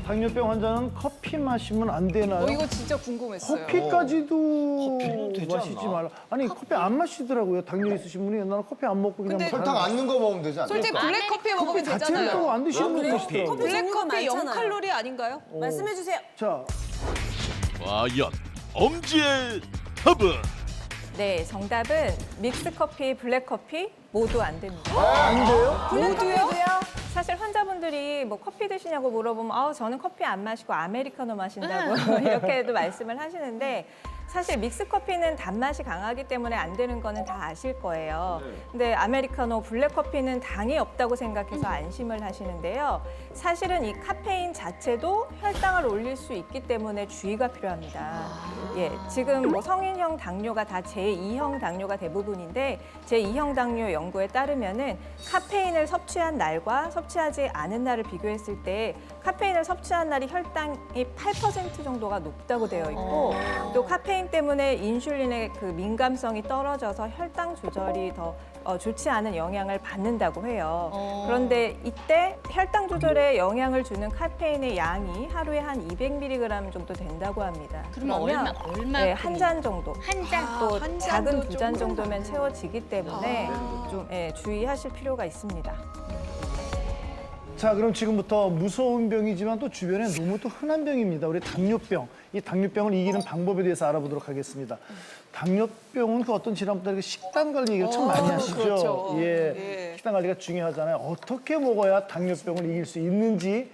당뇨병 환자는 커피 마시면 안 되나요? 이거 진짜 궁금했어요. 커피까지도 커피는 되지 마시지 않나? 말라. 아니 커피 안 마시더라고요. 당뇨 있으신 분이 나는 커피 안 먹고 그냥 근데 뭐 설탕 안 넣은 거 먹으면 되지 않나? 솔직히 블랙커피 먹으면 자체를 되잖아요. 또안 드시는 분이 계시더라고요. 블랙커피 0칼로리 아닌가요? 말씀해 주세요. 자, 과연 엄지의 답은? 네, 정답은 믹스커피, 블랙커피 모두 안 됩니다. 안 돼요? 모두요? 사실 환자분들이 뭐 커피 드시냐고 물어보면 저는 커피 안 마시고 아메리카노 마신다고 이렇게도 말씀을 하시는데 사실 믹스커피는 단맛이 강하기 때문에 안 되는 거는 다 아실 거예요. 근데 아메리카노, 블랙커피는 당이 없다고 생각해서 안심을 하시는데요. 사실은 이 카페인 자체도 혈당을 올릴 수 있기 때문에 주의가 필요합니다. 예, 지금 뭐 성인형 당뇨가 다 제2형 당뇨가 대부분인데 제2형 당뇨 연구에 따르면은 카페인을 섭취한 날과 섭취하지 않은 날을 비교했을 때 카페인을 섭취한 날이 혈당이 8% 정도가 높다고 되어 있고 또 카페인 때문에 인슐린의 그 민감성이 떨어져서 혈당 조절이 더 좋지 않은 영향을 받는다고 해요. 그런데 이때 혈당 조절에 영향을 주는 카페인의 양이 하루에 한 200mg 정도 된다고 합니다. 그러면 얼마? 네, 한 잔 정도. 한 잔. 또 한 작은 잔도 두 잔 좀 정도면 채워지기 때문에 좀 주의하실 필요가 있습니다. 자, 그럼 지금부터 무서운 병이지만 또 주변에 너무 또 흔한 병입니다. 우리 당뇨병. 이 당뇨병을 이기는 방법에 대해서 알아보도록 하겠습니다. 당뇨병은 그 어떤 질환보다 식단 관리 얘기를 참 많이 하시죠. 그렇죠. 예. 식단 관리가 중요하잖아요. 어떻게 먹어야 당뇨병을 이길 수 있는지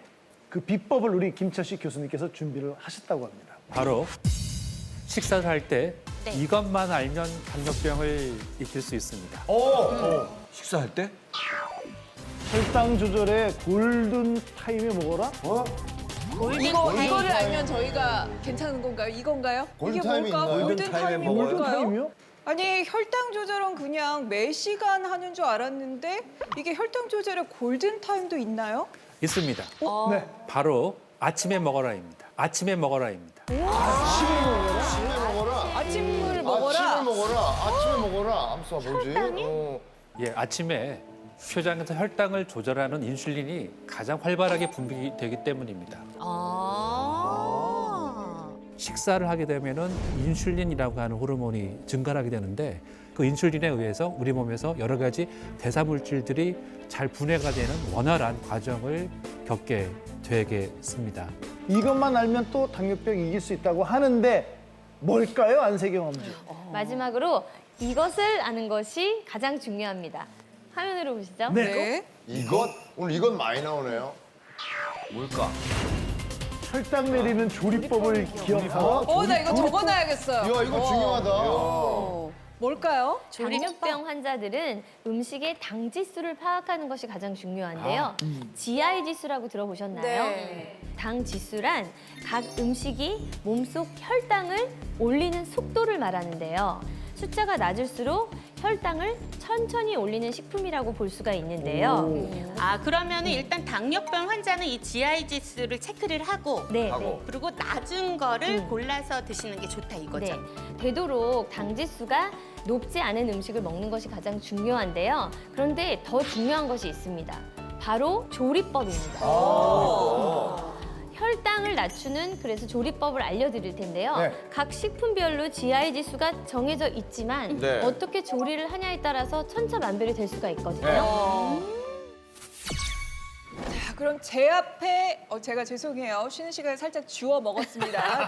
그 비법을 우리 김철식 교수님께서 준비를 하셨다고 합니다. 바로 식사를 할 때 이것만 알면 당뇨병을 이길 수 있습니다. 식사할 때? 혈당 조절의 골든 타임에 먹어라? 이거를 알면 저희가 괜찮은 건가요? 이건가요? 이게 골든타임이 뭘까? 있나요? 골든타임이 골든타임에 골든 뭘까요? 타임이요? 아니 혈당 조절은 그냥 매 시간 하는 줄 알았는데 이게 혈당 조절에 골든타임도 있나요? 있습니다. 네. 바로 아침에 먹어라입니다. 아침에 먹어라입니다. 아침에 먹어라. 아침을 먹어라. 아침에 먹어라. 아침에 먹어라. 암수가 뭐지? 예, 아침에 췌장에서 혈당을 조절하는 인슐린이 가장 활발하게 분비되기 때문입니다. 식사를 하게 되면은 인슐린이라고 하는 호르몬이 증가하게 되는데 그 인슐린에 의해서 우리 몸에서 여러 가지 대사 물질들이 잘 분해가 되는 원활한 과정을 겪게 되겠습니다. 이것만 알면 또 당뇨병 이길 수 있다고 하는데 뭘까요, 안세경 엄지? 마지막으로 이것을 아는 것이 가장 중요합니다. 화면으로 보시죠. 네. 이것? 오늘 이것 많이 나오네요. 뭘까? 혈당 내리는 조리법을 기억하고 나 이거 적어놔야겠어요. 이야, 이거 중요하다. 뭘까요? 당뇨병 환자들은 음식의 당 지수를 파악하는 것이 가장 중요한데요. GI 지수라고 들어보셨나요? 네. 당 지수란 각 음식이 몸속 혈당을 올리는 속도를 말하는데요. 숫자가 낮을수록 혈당을 천천히 올리는 식품이라고 볼 수가 있는데요. 그러면 일단 당뇨병 환자는 이 GI 지수를 체크를 하고 네, 그리고 낮은 거를 골라서 드시는 게 좋다 이거죠. 네. 되도록 당 지수가 높지 않은 음식을 먹는 것이 가장 중요한데요. 그런데 더 중요한 것이 있습니다. 바로 조리법입니다. 혈당을 낮추는 그래서 조리법을 알려드릴 텐데요. 네. 각 식품별로 GI 지수가 정해져 있지만 네. 어떻게 조리를 하냐에 따라서 천차만별이 될 수가 있거든요. 자, 그럼 제 앞에 제가 죄송해요. 쉬는 시간에 살짝 주워 먹었습니다.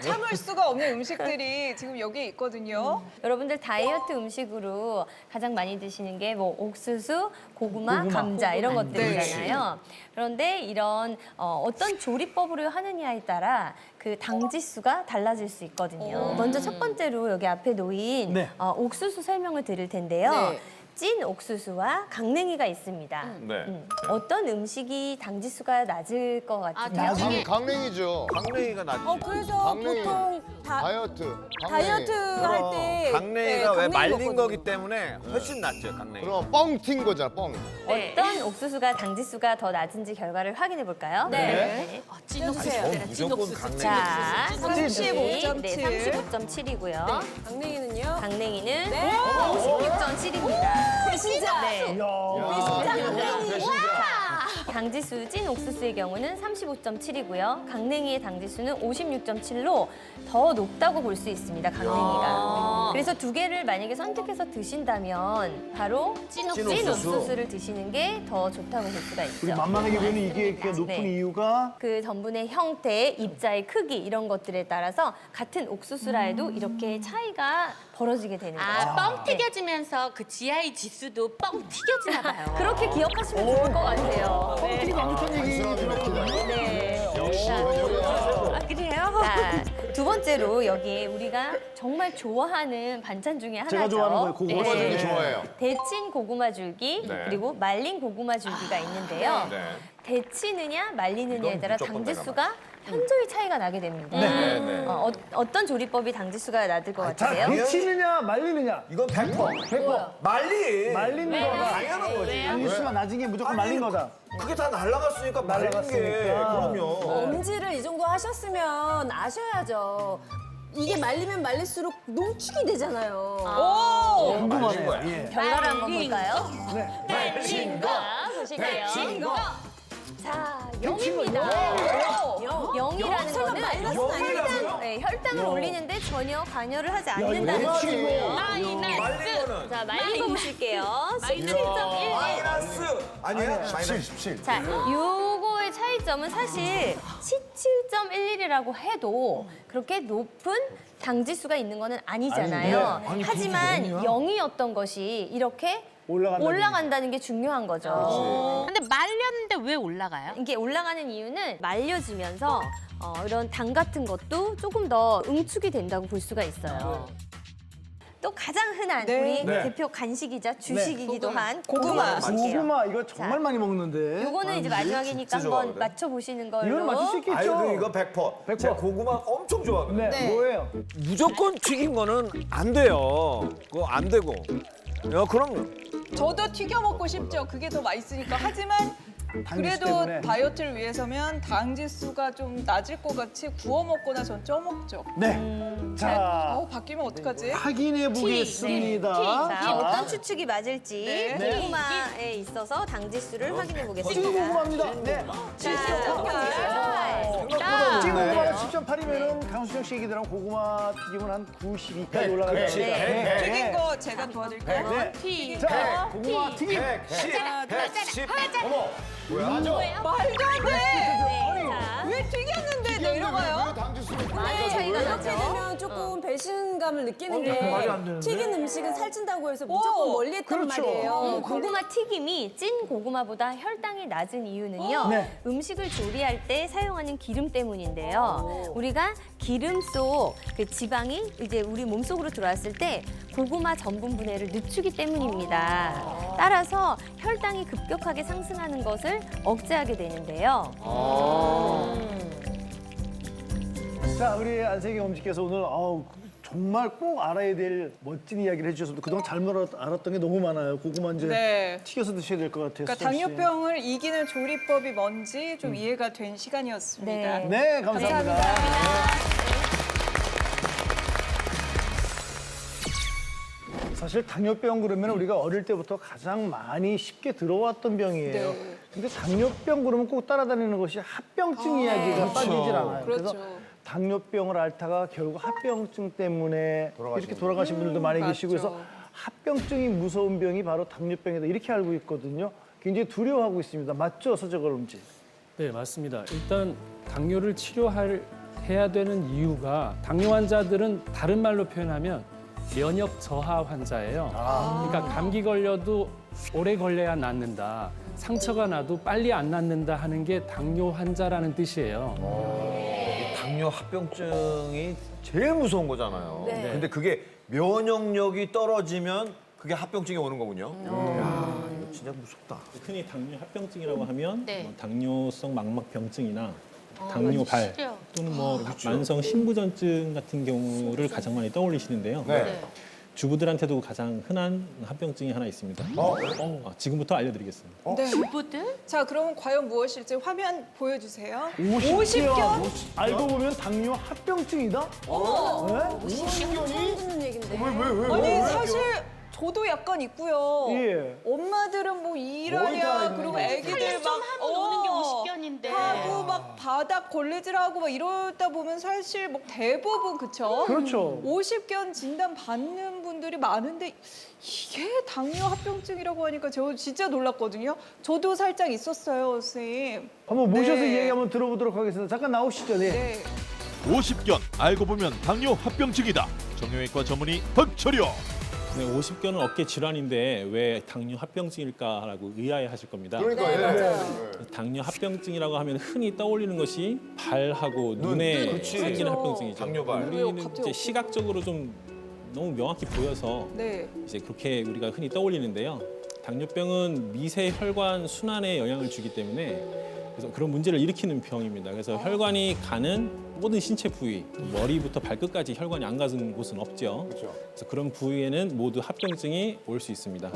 참을 수가 없는 음식들이 지금 여기에 있거든요. 여러분들 다이어트 음식으로 가장 많이 드시는 게 뭐 옥수수, 고구마, 감자 이런 것들이잖아요. 그런데 이런 어떤 조리법으로 하느냐에 따라 그 당 지수가 달라질 수 있거든요. 먼저 첫 번째로 여기 앞에 놓인 네. 옥수수 설명을 드릴 텐데요. 네. 찐 옥수수와 강냉이가 있습니다. 네. 어떤 음식이 당 지수가 낮을 것 같으세요? 강냉이죠. 강냉이가 낫지. 그래서 강냉이. 보통 다이어트. 다이어트 할 때 강냉이가 왜 말린 먹거든요. 거기 때문에 훨씬 낫죠, 강냉이. 그럼 뻥 튄 거잖아, 뻥. 어떤 옥수수가 당 지수가 더 낮은지 결과를 확인해 볼까요? 네. 찌주세요. 무조건 강냉이. 자, 35.7. 네, 35.7이고요. 강냉이는요? 강냉이는 56.7입니다. 배신자. 네. 이야. 배신자. 당지수 찐 옥수수의 경우는 35.7이고요. 강냉이의 당지수는 56.7로 더 높다고 볼 수 있습니다. 강냉이가. 그래서 두 개를 만약에 선택해서 드신다면 바로 찐 옥수수를 드시는 게 더 좋다고 볼 수가 있죠. 우리 만만하게 보면 이게 이렇게 높은 네. 이유가 그 전분의 형태, 입자의 크기 이런 것들에 따라서 같은 옥수수라 해도 이렇게 차이가 벌어지게 되는 거죠. 뻥 튀겨지면서 그 GI 지수도 뻥 튀겨지나 봐요. 그렇게 기억하시면 좋을 것 같아요. 뻥튀기 많다는 얘기 들었거든요. 네. 역시 아, 그래요? 자, 두 번째로 여기에 우리가 정말 좋아하는 반찬 중에 하나죠. 제가 좋아하는 거예요. 고구마 고구마 네. 줄기 좋아해요. 데친 고구마 줄기 네. 그리고 말린 고구마 줄기가 있는데요. 네. 데치느냐 말리느냐에 이건 따라 무조건 당지수가 현저히 차이가 나게 됩니다. 네, 네. 어떤 조리법이 당지수가 낮을 것 자, 같으세요? 데치느냐 말리느냐. 이건 100%. 말리. 말린 거가 당연한 거지. 당지수가 낮은 게 무조건 말린 거다. 그게 다 날라갔으니까 말린 게. 날라갔으니까. 그럼요. 엄지를 이 정도 하셨으면 아셔야죠. 이게 말리면 말릴수록 농축이 되잖아요. 오! 궁금하네요. 예. 별나라 한번 볼까요? 네. 자, 보실게요. 자, 0입니다. 영. 0이라는 설마 거는 마이너스는 아니겠죠? 네, 혈당을 올리는데 전혀 관여를 하지 않는다는 이거 뜻이에요. 말린 거는. 자, 말린 거 보실게요. 17.1. 마이너스. 아니야? 마이너스 17. 자, 요거의 차이점은 사실 17.11이라고 해도 그렇게 높은 당지수가 있는 거는 아니잖아요. 하지만 0이었던 것이 이렇게 올라간다는 게 중요한 거죠. 근데 말렸는데 왜 올라가요? 이게 올라가는 이유는 말려지면서 이런 당 같은 것도 조금 더 응축이 된다고 볼 수가 있어요. 또 가장 흔한 네. 우리 네. 대표 간식이자 주식이기도 한 고구마. 고구마 이거 정말 자, 많이 먹는데. 요거는 이제 마지막이니까 진짜 한번 좋아하거든. 맞춰보시는 걸로. 이거는 맞출 수 있겠죠. 아유, 이거 100%. 100%. 제가 고구마 엄청 좋아하거든요. 네. 뭐예요? 무조건 튀긴 거는 안 돼요. 그거 안 되고. 야, 그럼요. 저도 튀겨 먹고 싶죠. 그게 더 맛있으니까. 하지만 당지수 그래도 때문에. 다이어트를 위해서면 당지수가 좀 낮을 것 같이 구워 먹거나 전 쪄 먹죠. 네. 자, 바뀌면 어떡하지? 확인해 보겠습니다. 자, 어떤 추측이 맞을지 네. 고구마에 있어서 당지수를 확인해 찌개 보겠습니다. 고구마입니다. 네. 찌개 고구마가 7.8이면은 강수정 씨 얘기대로 고구마 튀김은 한 92까지 올라가요. 네. 튀긴 거 제가 도와드릴까요? 네. 자, 고구마 튀김. 110. 110. 어머. 뭐야? 맞아. 말도 안 돼! 자, 왜 튀겼는데 내려가요? 많이 차이가 이렇게 나죠. 되면 조금 배신감을 느끼는 말이 안 게 되는데? 튀긴 음식은 살찐다고 해서 무조건 멀리 했단 그렇죠. 말이에요. 고구마 튀김이 찐 고구마보다 혈당이 낮은 이유는요. 네. 음식을 조리할 때 사용하는 기름 때문인데요. 우리가 기름 속 그 지방이 이제 우리 몸속으로 들어왔을 때 고구마 전분 분해를 늦추기 때문입니다. 따라서 혈당이 급격하게 상승하는 것을 억제하게 되는데요. 자, 우리 안세경 엄지께서 오늘 정말 꼭 알아야 될 멋진 이야기를 해주셔서 그동안 잘못 알았던 게 너무 많아요. 고구마 이제 네. 튀겨서 드셔야 될 것 같아요. 그러니까 수정 씨. 당뇨병을 이기는 조리법이 뭔지 좀 이해가 된 시간이었습니다. 네. 네, 감사합니다. 사실 당뇨병 그러면 우리가 어릴 때부터 가장 많이 쉽게 들어왔던 병이에요. 네. 근데 당뇨병 그러면 꼭 따라다니는 것이 합병증 이야기가 빠지질 않아요. 그렇죠. 그래서 당뇨병을 앓다가 결국 합병증 때문에 이렇게 돌아가신 분들도 많이 계시고 맞죠. 그래서 합병증이 무서운 병이 바로 당뇨병이다 이렇게 알고 있거든요. 굉장히 두려워하고 있습니다. 맞죠, 서재걸 엄지? 네, 맞습니다. 일단 당뇨를 치료해야 되는 이유가 당뇨 환자들은 다른 말로 표현하면 면역 저하 환자예요. 그러니까 감기 걸려도 오래 걸려야 낫는다. 상처가 나도 빨리 안 낫는다 하는 게 당뇨 환자라는 뜻이에요. 당뇨 합병증이 제일 무서운 거잖아요. 네. 근데 그게 면역력이 떨어지면 그게 합병증이 오는 거군요. 야, 이거 진짜 무섭다. 흔히 당뇨 합병증이라고 하면 네. 뭐 당뇨성 망막병증이나 당뇨발 싫어요. 또는 뭐 만성 신부전증 같은 경우를 가장 많이 떠올리시는데요. 네. 주부들한테도 가장 흔한 합병증이 하나 있습니다. 지금부터 알려드리겠습니다. 네. 주부들? 자, 그럼 과연 무엇일지 화면 보여주세요. 50견? 알고 보면 당뇨 합병증이다? 처음 듣는 얘긴데. 아니, 사실 저도 약간 있고요. 예. 엄마들은 뭐 거의 다 일하랴 있는 그리고 거지. 애기들 살림 좀 막 하고 노는 게 50견인데. 하고 막 바닥 걸레질하고 막 이러다 보면 사실 뭐 대부분 그쵸? 그렇죠. 50견 진단 받는 분들이 많은데 이게 당뇨 합병증이라고 하니까 저 진짜 놀랐거든요. 저도 살짝 있었어요, 선생님. 한번 모셔서 네. 이야기 한번 들어보도록 하겠습니다. 잠깐 나오시죠. 네. 네. 50견 알고 보면 당뇨 합병증이다. 정형외과 전문의 박철효. 네, 50견은 어깨 질환인데 왜 당뇨 합병증일까라고 의아해하실 겁니다. 그러니까 예. 당뇨 합병증이라고 하면 흔히 떠올리는 것이 발하고 눈에 그렇지. 생기는 그렇죠. 합병증이죠. 당뇨발. 왜요? 우리는 갑자기 이제 어깨가- 시각적으로 좀 너무 명확히 보여서 네. 이제 그렇게 우리가 흔히 떠올리는데요. 당뇨병은 미세 혈관 순환에 영향을 주기 때문에 그래서 그런 문제를 일으키는 병입니다. 그래서 혈관이 가는 모든 신체 부위, 머리부터 발끝까지 혈관이 안 가는 곳은 없죠. 그렇죠. 그래서 그런 부위에는 모두 합병증이 올 수 있습니다.